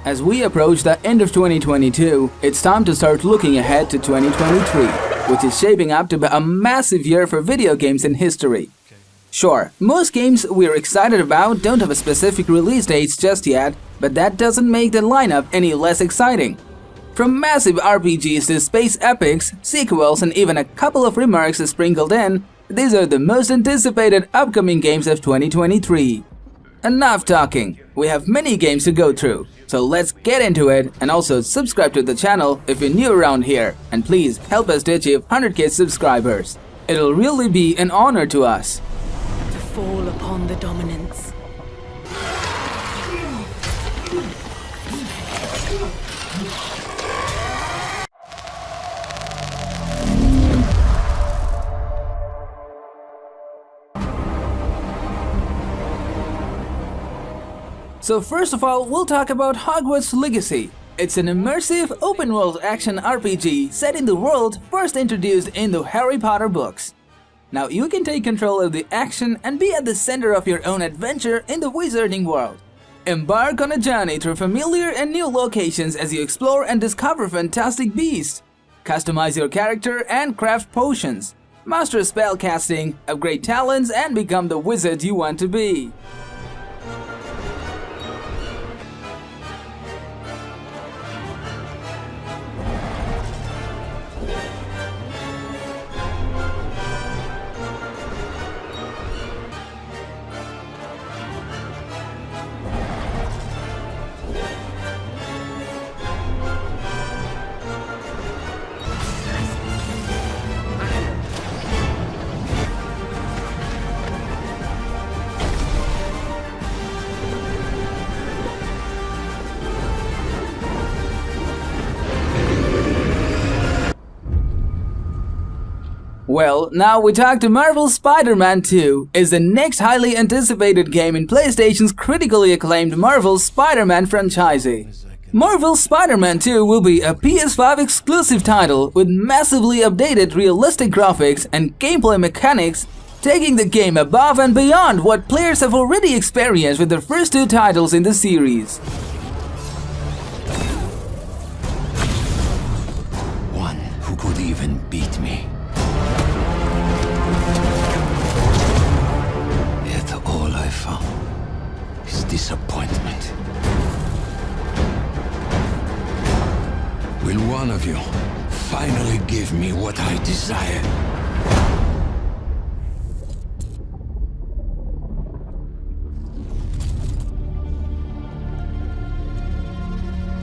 As we approach the end of 2022, it's time to start looking ahead to 2023, which is shaping up to be a massive year for video games in history. Sure, most games we're excited about don't have a specific release dates just yet, but that doesn't make the lineup any less exciting. From massive RPGs to space epics, sequels, and even a couple of remarks sprinkled in, these are the most anticipated upcoming games of 2023. Enough talking, we have many games to go through, so let's get into it, and also subscribe to the channel if you're new around here, and please help us to achieve 100k subscribers. It'll really be an honor to us. To fall upon the dominance. So first of all, we'll talk about Hogwarts Legacy. It's an immersive, open-world action RPG set in the world first introduced in the Harry Potter books. Now you can take control of the action and be at the center of your own adventure in the wizarding world. Embark on a journey through familiar and new locations as you explore and discover fantastic beasts. Customize your character and craft potions. Master spellcasting, upgrade talents, and become the wizard you want to be. Well, now we talk to Marvel's Spider-Man 2 is the next highly anticipated game in PlayStation's critically acclaimed Marvel's Spider-Man franchise. Marvel's Spider-Man 2 will be a PS5 exclusive title with massively updated realistic graphics and gameplay mechanics, taking the game above and beyond what players have already experienced with the first two titles in the series. One who could even beat me. All I found is disappointment. Will one of you finally give me what I desire?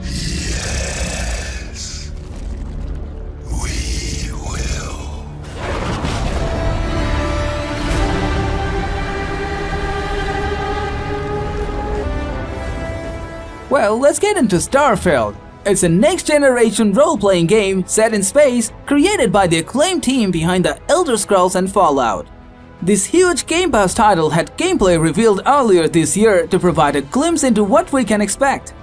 Yes, we will. Well, let's get into Starfield. It's a next-generation role-playing game set in space, created by the acclaimed team behind the Elder Scrolls and Fallout. This huge Game Pass title had gameplay revealed earlier this year to provide a glimpse into what we can expect.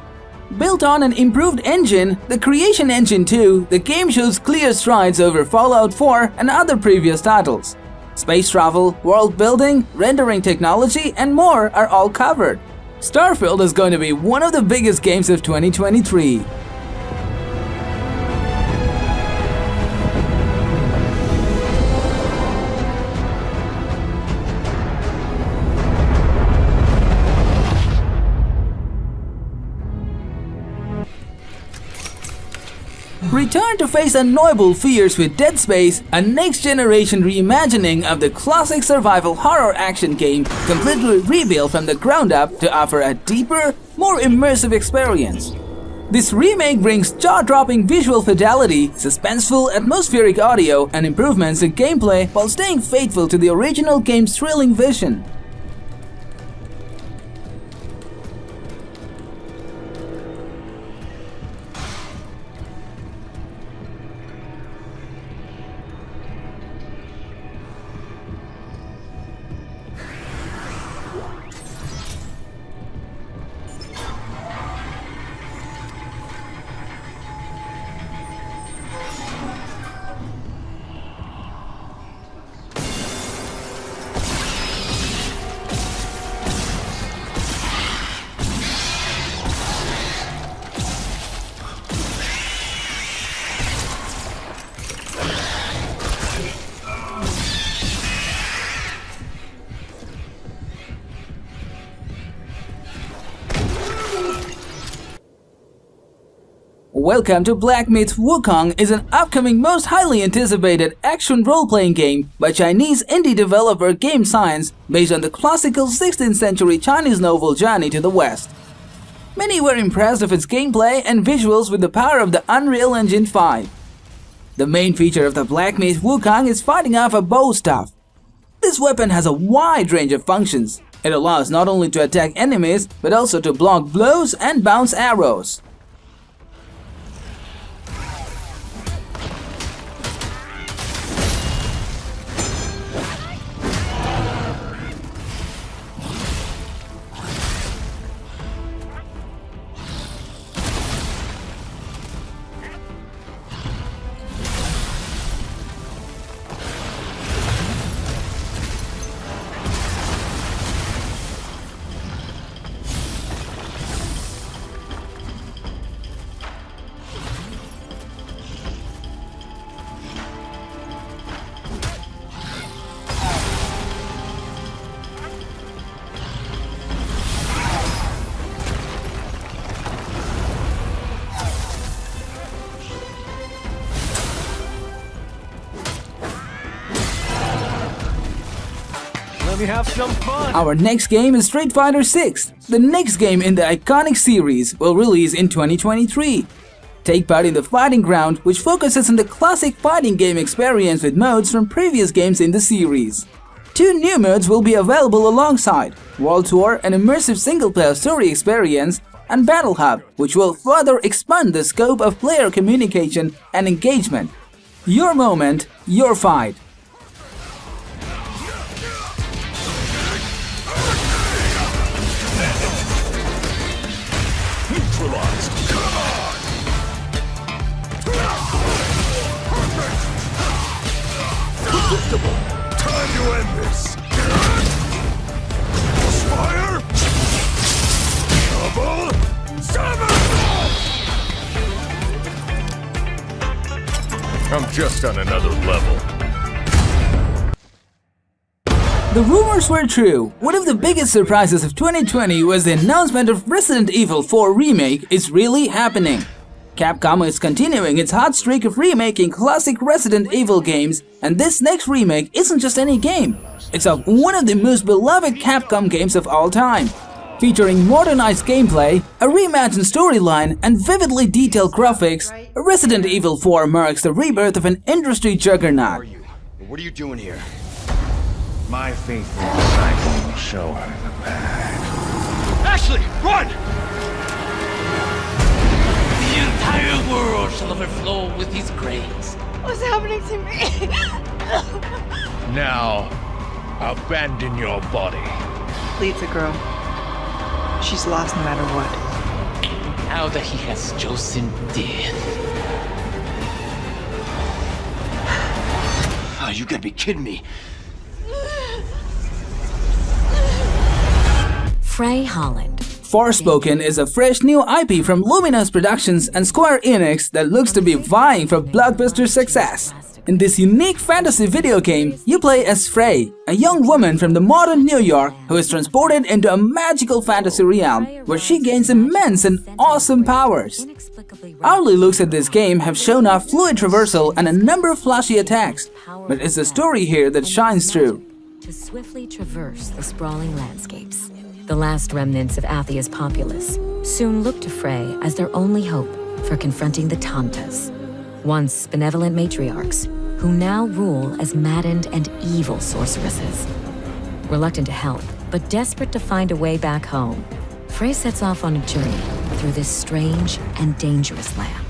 Built on an improved engine, the Creation Engine 2, the game shows clear strides over Fallout 4 and other previous titles. Space travel, world building, rendering technology, and more are all covered. Starfield is going to be one of the biggest games of 2023. Return to face unknowable fears with Dead Space, a next-generation reimagining of the classic survival horror action game, completely rebuilt from the ground up to offer a deeper, more immersive experience. This remake brings jaw-dropping visual fidelity, suspenseful atmospheric audio, and improvements in gameplay while staying faithful to the original game's thrilling vision. Welcome to Black Myth: Wukong is an upcoming most highly anticipated action role-playing game by Chinese indie developer Game Science based on the classical 16th century Chinese novel Journey to the West. Many were impressed with its gameplay and visuals with the power of the Unreal Engine 5. The main feature of the Black Myth: Wukong is fighting off a bow staff. This weapon has a wide range of functions. It allows not only to attack enemies, but also to block blows and bounce arrows. Let me have some fun! Our next game is Street Fighter 6. The next game in the iconic series will release in 2023. Take part in the Fighting Ground, which focuses on the classic fighting game experience with modes from previous games in the series. 2 new modes will be available alongside World Tour, an immersive single-player story experience, and Battle Hub, which will further expand the scope of player communication and engagement. Your moment, your fight. Neutralized. Come on! Predictable. Time to end this. Fire. Double. Seven. I'm just on another level. The rumors were true. One of the biggest surprises of 2020 was the announcement of Resident Evil 4 Remake is really happening. Capcom is continuing its hot streak of remaking classic Resident Evil games, and this next remake isn't just any game. It's of one of the most beloved Capcom games of all time. Featuring modernized gameplay, a reimagined storyline, and vividly detailed graphics, Resident Evil 4 marks the rebirth of an industry juggernaut. What are you doing here? My faithful disciple will show her the path. Ashley, run! The entire world shall overflow with his grace. What's happening to me? Now, abandon your body. Leave the girl. She's lost no matter what. Now that he has chosen death. Oh, you gotta be kidding me. Frey Holland. Forspoken is a fresh new IP from Luminous Productions and Square Enix that looks to be vying for blockbuster success. In this unique fantasy video game, you play as Frey, a young woman from the modern New York who is transported into a magical fantasy realm where she gains immense and awesome powers. Early looks at this game have shown off fluid traversal and a number of flashy attacks, but it's the story here that shines through. To swiftly traverse the sprawling landscapes. The last remnants of Athia's populace soon looked to Frey as their only hope for confronting the Tantas, once benevolent matriarchs who now rule as maddened and evil sorceresses. Reluctant to help, but desperate to find a way back home, Frey sets off on a journey through this strange and dangerous land.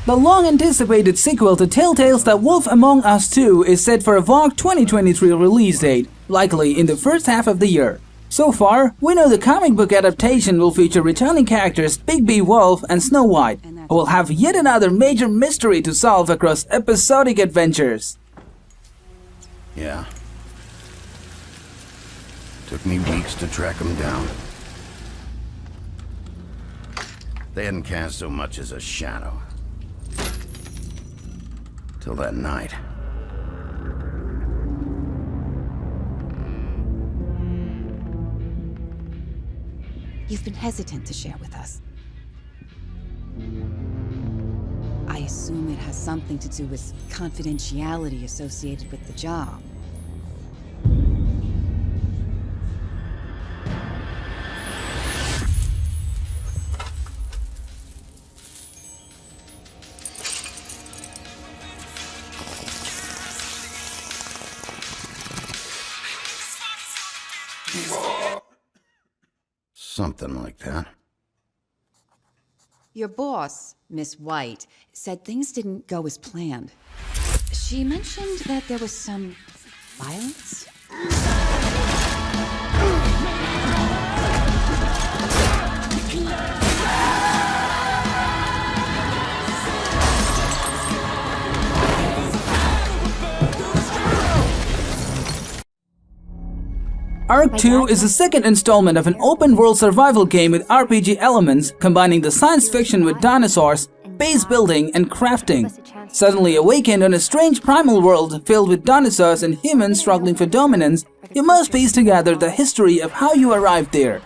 The long-anticipated sequel to Telltale's The Wolf Among Us 2 is set for a vague 2023 release date, likely in the first half of the year. So far, we know the comic book adaptation will feature returning characters Bigby Wolf and Snow White, who will have yet another major mystery to solve across episodic adventures. Yeah. Took me weeks to track them down. They hadn't cast so much as a shadow. Till that night. You've been hesitant to share with us. assume it has something to do with confidentiality associated with the job. Something like that. Your boss, Miss White, said things didn't go as planned. She mentioned that there was some violence? Ark 2 is the second installment of an open-world survival game with RPG elements, combining the science fiction with dinosaurs, base building, and crafting. Suddenly awakened on a strange primal world filled with dinosaurs and humans struggling for dominance, you must piece together the history of how you arrived there.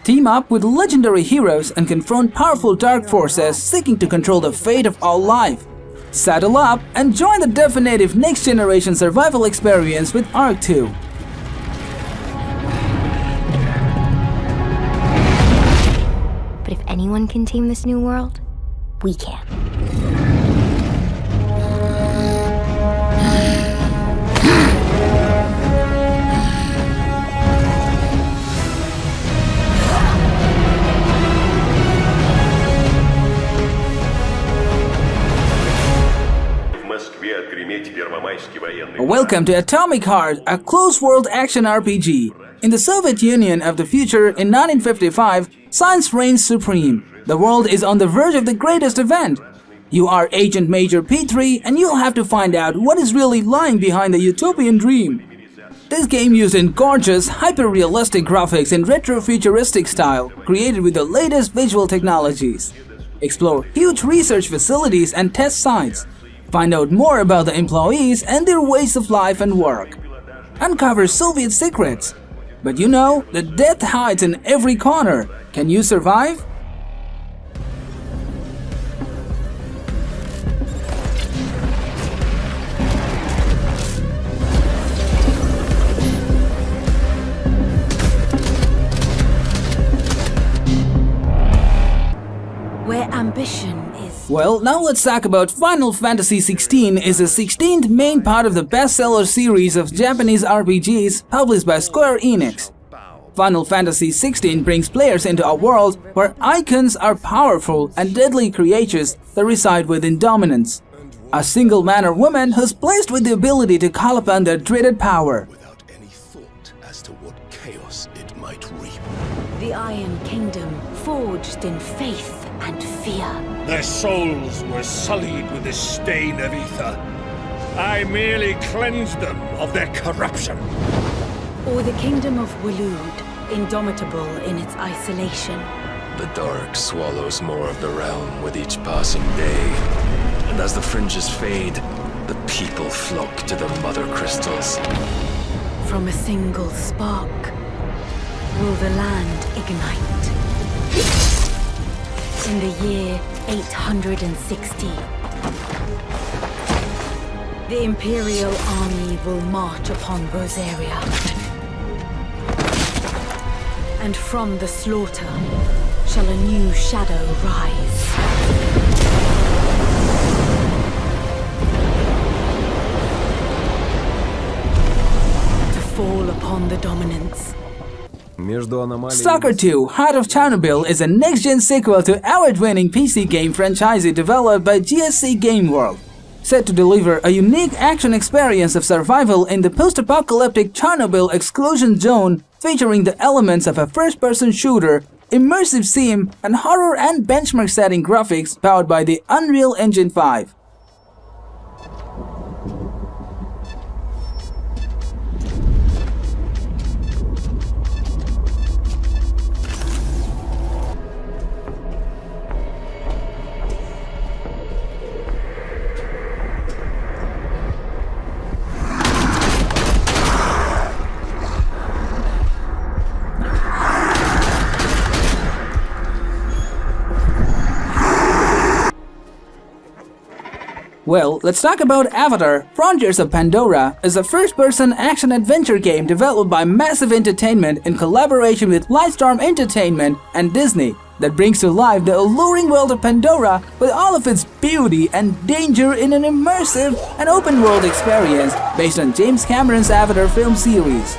Team up with legendary heroes and confront powerful dark forces seeking to control the fate of all life. Saddle up and join the definitive next-generation survival experience with Ark 2. But if anyone can tame this new world, we can. Welcome to Atomic Heart, a close-world action RPG. In the Soviet Union of the future in 1955, science reigns supreme. The world is on the verge of the greatest event. You are Agent Major P3 and you'll have to find out what is really lying behind the utopian dream. This game used in gorgeous, hyper-realistic graphics in retro-futuristic style, created with the latest visual technologies. Explore huge research facilities and test sites. Find out more about the employees and their ways of life and work. Uncover Soviet secrets. But you know, the death hides in every corner. Can you survive? Where ambition is... Well, now let's talk about Final Fantasy XVI is the 16th main part of the bestseller series of Japanese RPGs published by Square Enix. Final Fantasy XVI brings players into a world where icons are powerful and deadly creatures that reside within dominance. A single man or woman who's blessed with the ability to call upon their dreaded power. Without any thought as to what chaos it might reap. The Iron Kingdom, forged in faith and fear. Their souls were sullied with the stain of ether. I merely cleansed them of their corruption. Or the Kingdom of Waloed, indomitable in its isolation. The dark swallows more of the realm with each passing day. And as the fringes fade, the people flock to the mother crystals. From a single spark, will the land ignite? In the year 860, the Imperial army will march upon Rosaria. And from the slaughter shall a new shadow rise. To fall upon the dominance. Stalker 2: Heart of Chernobyl is a next-gen sequel to award-winning PC game franchise developed by GSC Game World. Set to deliver a unique action experience of survival in the post-apocalyptic Chernobyl exclusion zone, featuring the elements of a first-person shooter, immersive sim, and horror and benchmark-setting graphics powered by the Unreal Engine 5. Well, let's talk about Avatar. Frontiers of Pandora is a first-person action-adventure game developed by Massive Entertainment in collaboration with Lightstorm Entertainment and Disney that brings to life the alluring world of Pandora with all of its beauty and danger in an immersive and open-world experience based on James Cameron's Avatar film series.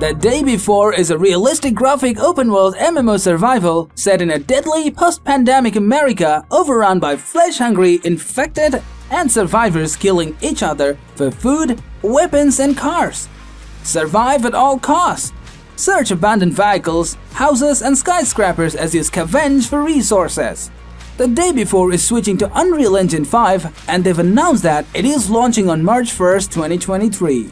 The Day Before is a realistic graphic open-world MMO survival set in a deadly post-pandemic America overrun by flesh-hungry, infected, and survivors killing each other for food, weapons, and cars. Survive at all costs. Search abandoned vehicles, houses, and skyscrapers as you scavenge for resources. The Day Before is switching to Unreal Engine 5, and they've announced that it is launching on March 1st, 2023.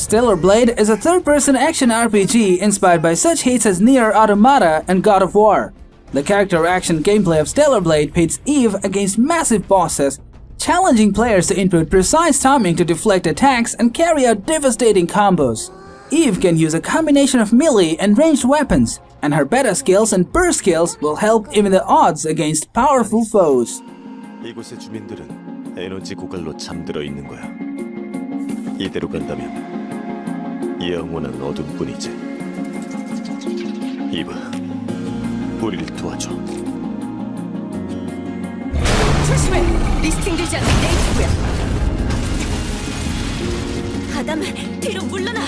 Stellar Blade is a third-person action RPG inspired by such hits as Nier Automata and God of War. The character action gameplay of Stellar Blade pits Eve against massive bosses, challenging players to input precise timing to deflect attacks and carry out devastating combos. Eve can use a combination of melee and ranged weapons, and her beta skills and burst skills will help even the odds against powerful foes. 이곳의 주민들은 에너지 고갈로 잠들어 있는 거야. 이대로 간다면 영원한 어둠뿐이지. 이브, 우리를 도와줘. 조심해! 리스팅되지 않는 네이티브야. 아담, 뒤로 물러나!